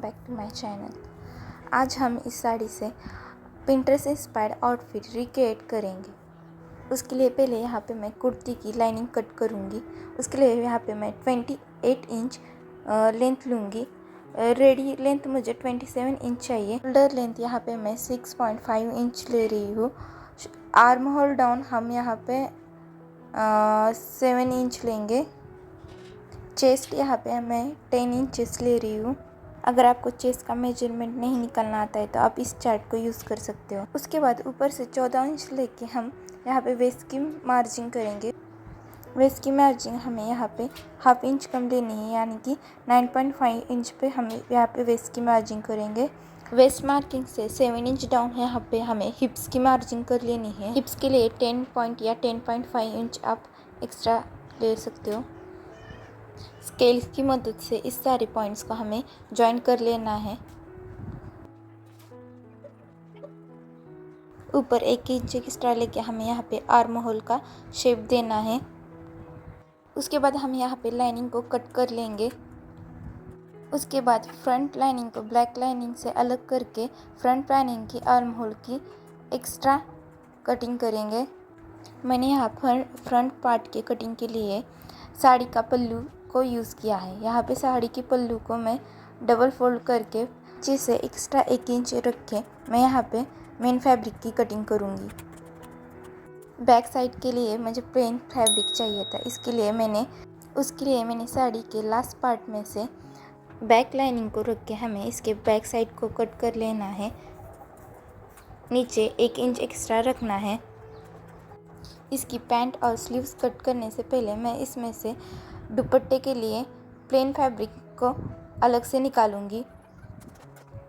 Back to my channel. आज हम इस साड़ी से पिंटरेस्ट इंस्पायर्ड आउटफिट रिक्रिएट करेंगे। उसके लिए पहले यहाँ पे मैं कुर्ती की लाइनिंग कट करूँगी। उसके लिए यहाँ पे मैं 28 इंच लेंथ लूँगी। रेडी लेंथ मुझे 27 इंच चाहिए। शोल्डर लेंथ यहाँ पे मैं 6.5 इंच ले रही हूँ। आर्म होल डाउन हम यहाँ पे 7 इंच लेंगे। चेस्ट यहाँ पे मैं 10 इंचेस ले रही हूँ। अगर आपको चेस्ट का मेजरमेंट नहीं निकालना आता है तो आप इस चार्ट को यूज़ कर सकते हो। उसके बाद ऊपर से 14 इंच लेके हम यहाँ पे वेस्ट की मार्जिंग करेंगे। वेस्ट की मार्जिंग हमें यहाँ पे हाफ इंच कम लेनी है, यानी कि 9.5 इंच पे हम यहाँ पे वेस्ट की मार्जिंग करेंगे। वेस्ट मार्किंग से 7 इंच डाउन है यहाँ पे हमें हिप्स की मार्जिंग कर लेनी है। हिप्स के लिए 10 पॉइंट या 10.5 इंच आप एक्स्ट्रा ले सकते हो। स्केल की मदद से इस सारे पॉइंट्स को हमें जॉइन कर लेना है। ऊपर 1 इंच एक्स्ट्रा लेके हमें यहाँ पे आर्म होल का शेप देना है। उसके बाद हम यहाँ पे लाइनिंग को कट कर लेंगे। उसके बाद फ्रंट लाइनिंग को ब्लैक लाइनिंग से अलग करके फ्रंट लाइनिंग की आर्म होल की एक्स्ट्रा कटिंग करेंगे। मैंने यहाँ पर फ्रंट पार्ट के कटिंग के लिए साड़ी का पल्लू को यूज़ किया है। यहाँ पे साड़ी की पल्लू को मैं डबल फोल्ड करके नीचे से एक्स्ट्रा 1 इंच रख के मैं यहाँ पे मेन फैब्रिक की कटिंग करूँगी। बैक साइड के लिए मुझे प्लेन फैब्रिक चाहिए था, उसके लिए मैंने साड़ी के लास्ट पार्ट में से बैक लाइनिंग को रख के हमें इसके बैक साइड को कट कर लेना है। नीचे 1 इंच एक्स्ट्रा रखना है। इसकी पैंट और स्लीव्स कट करने से पहले मैं इसमें से दुपट्टे के लिए प्लेन फैब्रिक को अलग से निकालूंगी।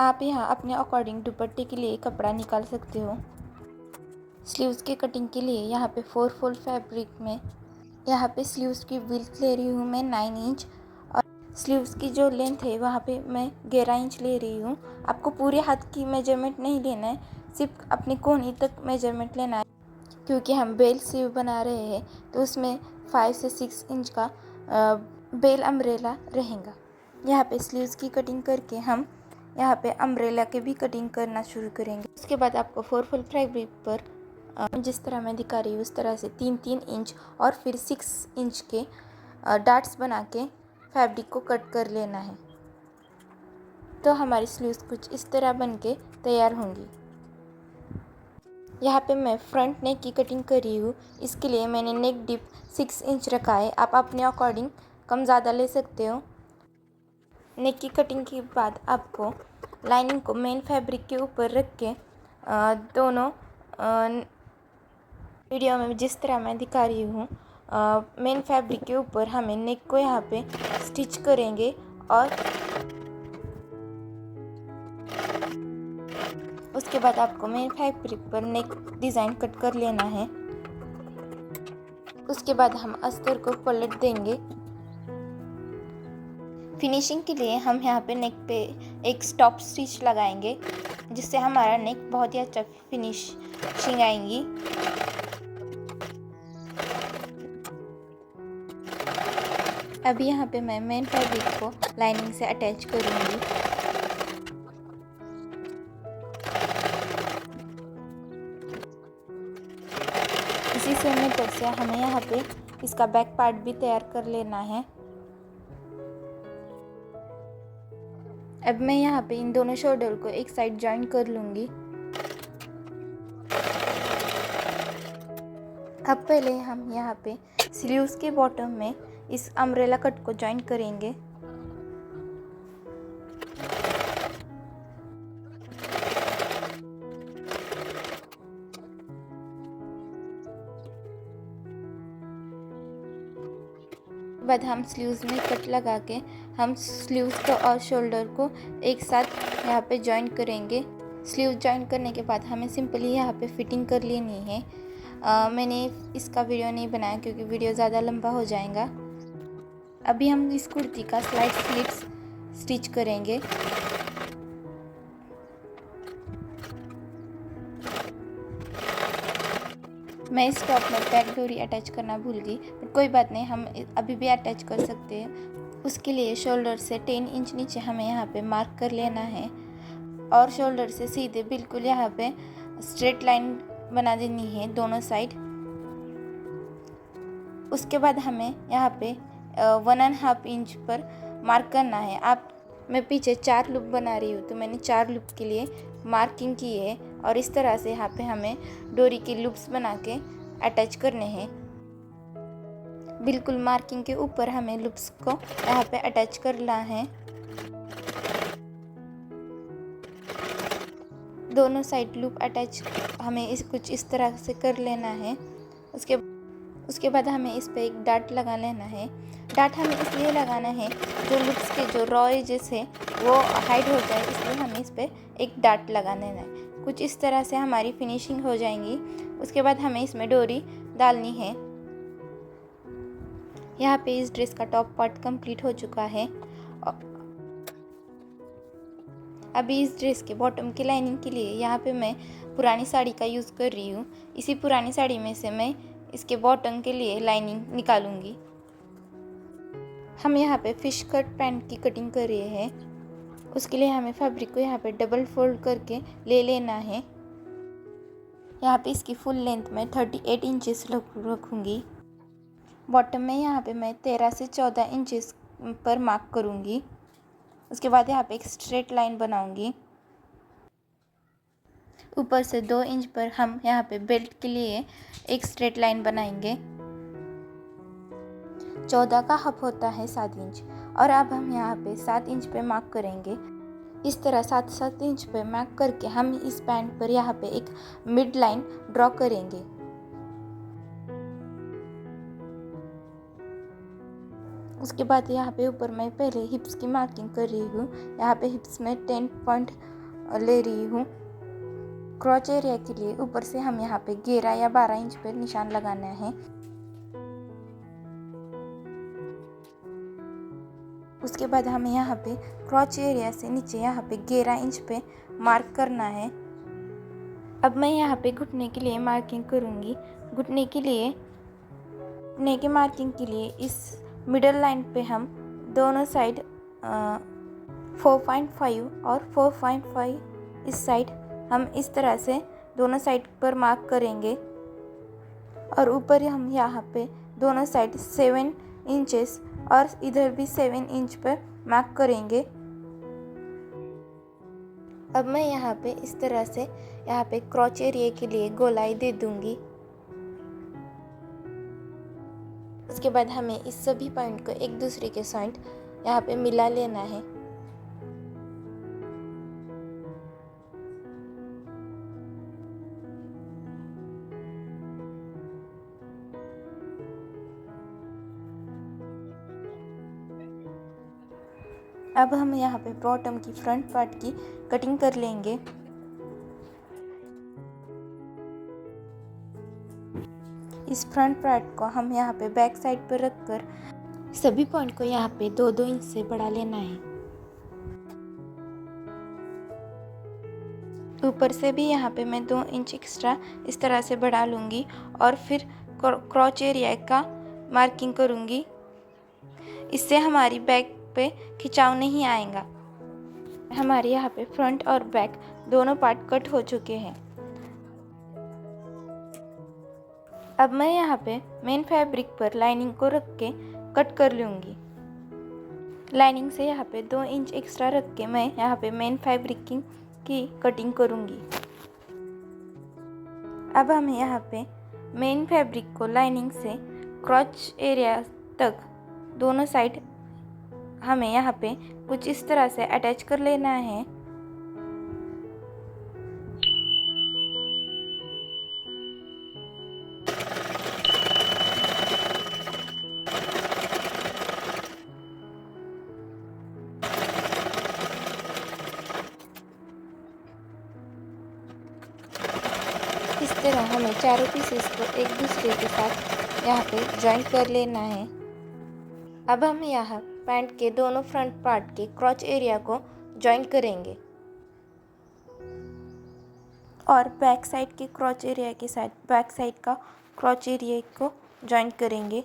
आप यहाँ अपने अकॉर्डिंग दुपट्टे के लिए कपड़ा निकाल सकते हो। स्लीव्स के कटिंग के लिए यहाँ पे 4 फोल्ड फैब्रिक में यहाँ पे स्लीव्स की विड्थ ले रही हूँ मैं 9 इंच, और स्लीव्स की जो लेंथ है वहाँ पे मैं 11 इंच ले रही हूँ। आपको पूरे हाथ की मेजरमेंट नहीं लेना है, सिर्फ अपने कोहनी तक मेजरमेंट लेना है, क्योंकि हम बेल स्लीव बना रहे हैं तो उसमें 5 से 6 इंच का बेल अम्ब्रेला रहेगा। यहाँ पे स्लीव्स की कटिंग करके हम यहाँ पे अम्ब्रेला के भी कटिंग करना शुरू करेंगे। उसके बाद आपको 4 फोल्ड फैब्रिक पर जिस तरह मैं दिखा रही हूँ उस तरह से 3-3 इंच और फिर 6 इंच के डाट्स बना के फैब्रिक को कट कर लेना है। तो हमारी स्लीव्स कुछ इस तरह बन के तैयार होंगी। यहाँ पे मैं फ्रंट नेक की कटिंग कर रही हूँ। इसके लिए मैंने नेक डिप 6 इंच रखा है। आप अपने अकॉर्डिंग कम ज़्यादा ले सकते हो। नेक की कटिंग के बाद आपको लाइनिंग को मेन फैब्रिक के ऊपर रख के दोनों वीडियो में जिस तरह मैं दिखा रही हूँ मेन फैब्रिक के ऊपर हमें नेक को यहाँ पे स्टिच करेंगे और उसके बाद आपको मेन फैब्रिक पर नेक डिज़ाइन कट कर लेना है। उसके बाद हम अस्तर को पलट देंगे। फिनिशिंग के लिए हम यहाँ पे नेक पे एक स्टॉप स्टिच लगाएंगे, जिससे हमारा नेक बहुत ही अच्छा फिनिशिंग आएंगी। अभी यहाँ पे मैं मेन फैब्रिक को लाइनिंग से अटैच करूँगी। इसी सेम मेथड से हमें यहाँ पे इसका बैक पार्ट भी तैयार कर लेना है। अब मैं यहाँ पे इन दोनों शोल्डर को एक साइड जॉइन कर लूँगी। अब पहले हम यहाँ पे स्लीव्स के बॉटम में इस अम्ब्रेला कट को जॉइन करेंगे। बाद हम स्लीव्स में कट लगा के हम स्लीव्स को और शोल्डर को एक साथ यहाँ पे जॉइन करेंगे। स्लीव जॉइन करने के बाद हमें सिंपली यहाँ पे फिटिंग कर लेनी है। मैंने इसका वीडियो नहीं बनाया क्योंकि वीडियो ज़्यादा लंबा हो जाएगा। अभी हम इस कुर्ती का स्लाइड स्लिट्स स्टिच करेंगे। मैं इस टॉप में बैक डोरी अटैच करना भूल गई, बट कोई बात नहीं, हम अभी भी अटैच कर सकते हैं। उसके लिए शोल्डर से 10 इंच नीचे हमें यहाँ पे मार्क कर लेना है और शोल्डर से सीधे बिल्कुल यहाँ पे स्ट्रेट लाइन बना देनी है दोनों साइड। उसके बाद हमें यहाँ पे 1.5 इंच पर मार्क करना है। मैं पीछे 4 लूप बना रही हूँ तो मैंने 4 लूप के लिए मार्किंग की है और इस तरह से यहाँ पे हमें डोरी के लूप्स बना के अटैच करने हैं। बिल्कुल मार्किंग के ऊपर हमें लूप्स को यहाँ पे अटैच करना है। दोनों साइड लूप अटैच हमें कुछ इस तरह से कर लेना है। उसके बाद हमें इस पे एक डाट लगा लेना है। डाट हमें इसलिए लगाना है जो लूप्स के जो रॉ एजेस है वो हाइड हो जाए, इसलिए हमें इस पे एक डाट लगा लेना है। कुछ इस तरह से हमारी फिनिशिंग हो जाएंगी। उसके बाद हमें इसमें डोरी डालनी है। यहाँ पे इस ड्रेस का टॉप पार्ट कंप्लीट हो चुका है। अभी इस ड्रेस के बॉटम की लाइनिंग के लिए यहाँ पे मैं पुरानी साड़ी का यूज़ कर रही हूँ। इसी पुरानी साड़ी में से मैं इसके बॉटम के लिए लाइनिंग निकालूंगी। हम यहाँ पे फिश कट पैंट की कटिंग कर रहे हैं। उसके लिए हमें फैब्रिक को यहाँ पे डबल फोल्ड करके ले लेना है। यहाँ पे इसकी फुल लेंथ में 38 इंचेस रखूँगी। बॉटम में यहाँ पे मैं 13 से 14 इंचेस पर मार्क करूँगी। उसके बाद यहाँ पे एक स्ट्रेट लाइन बनाऊँगी। ऊपर से 2 इंच पर हम यहाँ पे बेल्ट के लिए एक स्ट्रेट लाइन बनाएंगे। 14 का हप होता है 7 इंच और अब हम यहाँ पे 7 इंच पे मार्क करेंगे। इस तरह 7-7 इंच पे मार्क करके हम इस पैंट पर यहाँ पे एक मिड लाइन ड्रॉ करेंगे। उसके बाद यहाँ पे ऊपर मैं पहले हिप्स की मार्किंग कर रही हूँ। यहाँ पे हिप्स में 10 पॉइंट ले रही हूँ। क्रॉच एरिया के लिए ऊपर से हम यहाँ पे 11 या 12 इंच पर निशान लगाना है। उसके बाद हमें यहाँ पे क्रॉच एरिया से नीचे यहाँ पे 11 इंच पे मार्क करना है। अब मैं यहाँ पे घुटने के लिए मार्किंग करूँगी। घुटने की मार्किंग के लिए इस मिडल लाइन पे हम दोनों साइड 4.5 और 4.5 इस साइड हम इस तरह से दोनों साइड पर मार्क करेंगे और ऊपर हम यहाँ पे दोनों साइड 7 इंचेस और इधर भी 7 इंच पर मार्क करेंगे। अब मैं यहाँ पे इस तरह से यहाँ पे क्रॉच एरिया के लिए गोलाई दे दूंगी। उसके बाद हमें इस सभी पॉइंट को एक दूसरे के साथ यहाँ पे मिला लेना है। अब हम यहाँ पे बॉटम की फ्रंट पार्ट की कटिंग कर लेंगे। इस फ्रंट पार्ट को हम यहाँ पे बैक साइड पर रखकर सभी पॉइंट को यहाँ पे 2-2 इंच से बढ़ा लेना है। ऊपर से भी यहाँ पे मैं 2 इंच एक्स्ट्रा इस तरह से बढ़ा लूँगी और फिर क्रॉच एरिया का मार्किंग करूँगी। इससे हमारी बैक पे खिंचाव नहीं आएगा। हमारे यहाँ पे फ्रंट और बैक दोनों पार्ट कट हो चुके हैं। अब मैं यहाँ पे मेन फैब्रिक पर लाइनिंग को रख के कट कर लूँगी। लाइनिंग से यहाँ पे 2 इंच एक्स्ट्रा रख के मैं यहाँ पे मेन फैब्रिक की कटिंग करूँगी। अब हम यहाँ पे मेन फैब्रिक को लाइनिंग से क्रॉच एरिया तक दोनों साइड हमें यहाँ पे कुछ इस तरह से अटैच कर लेना है। इस तरह हमें चारों पीसेस को एक दूसरे के साथ यहाँ पे जॉइंट कर लेना है। अब हम यहाँ पैंट के दोनों फ्रंट पार्ट के क्रॉच एरिया को जॉइंट करेंगे और बैक साइड के क्रॉच एरिया के साथ बैक साइड का क्रॉच एरिया को जॉइंट करेंगे।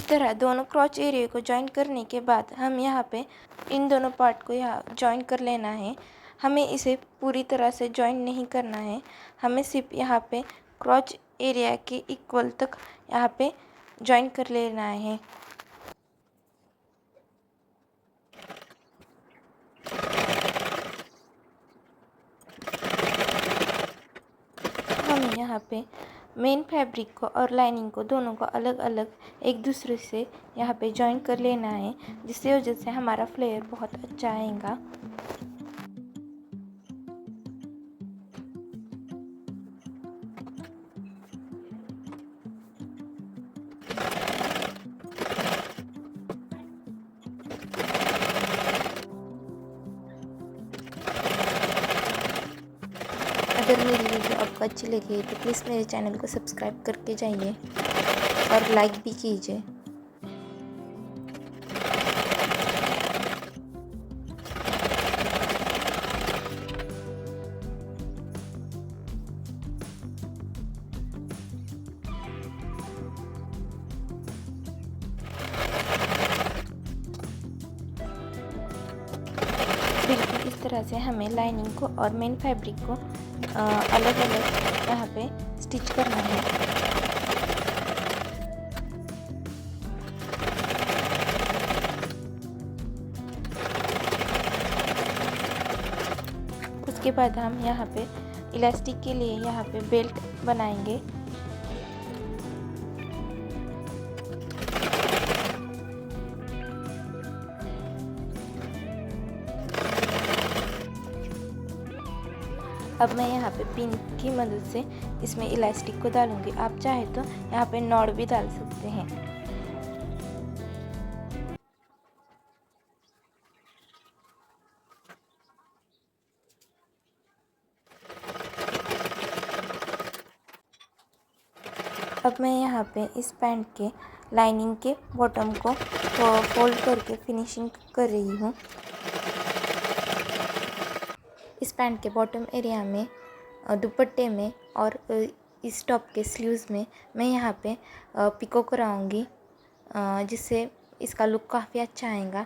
तरह दोनों क्रॉच एरिया को जॉइन करने के बाद हम यहाँ पे इन दोनों पार्ट को यहाँ जॉइन कर लेना है। हमें इसे पूरी तरह से जॉइन नहीं करना है, हमें सिर्फ यहाँ पे क्रॉच एरिया के इक्वल तक यहाँ पे जॉइन कर लेना है। हमें यहाँ पे मेन फैब्रिक को और लाइनिंग को दोनों को अलग अलग एक दूसरे से यहाँ पे जॉइन कर लेना है, जिससे वजह से हमारा फ्लेयर बहुत अच्छा आएगा। अगर मेरी वीडियो आपको अच्छी लगी तो प्लीज़ मेरे चैनल को सब्सक्राइब करके जाइए और लाइक भी कीजिए। बिल्कुल इस तरह से हमें लाइनिंग को और मेन फैब्रिक को अलग अलग यहाँ पे स्टिच करना है। उसके बाद हम यहाँ पे इलास्टिक के लिए यहाँ पे बेल्ट बनाएंगे। अब मैं यहाँ पे पिन की मदद से इसमें इलास्टिक को डालूंगी। आप चाहे तो यहाँ पे नॉट भी डाल सकते हैं। अब मैं यहाँ पे इस पैंट के लाइनिंग के बॉटम को फोल्ड करके फिनिशिंग कर रही हूँ। इस पैंट के बॉटम एरिया में दुपट्टे में और इस टॉप के स्लीव्स में मैं यहाँ पे पिको कराऊंगी, जिससे इसका लुक काफ़ी अच्छा आएगा।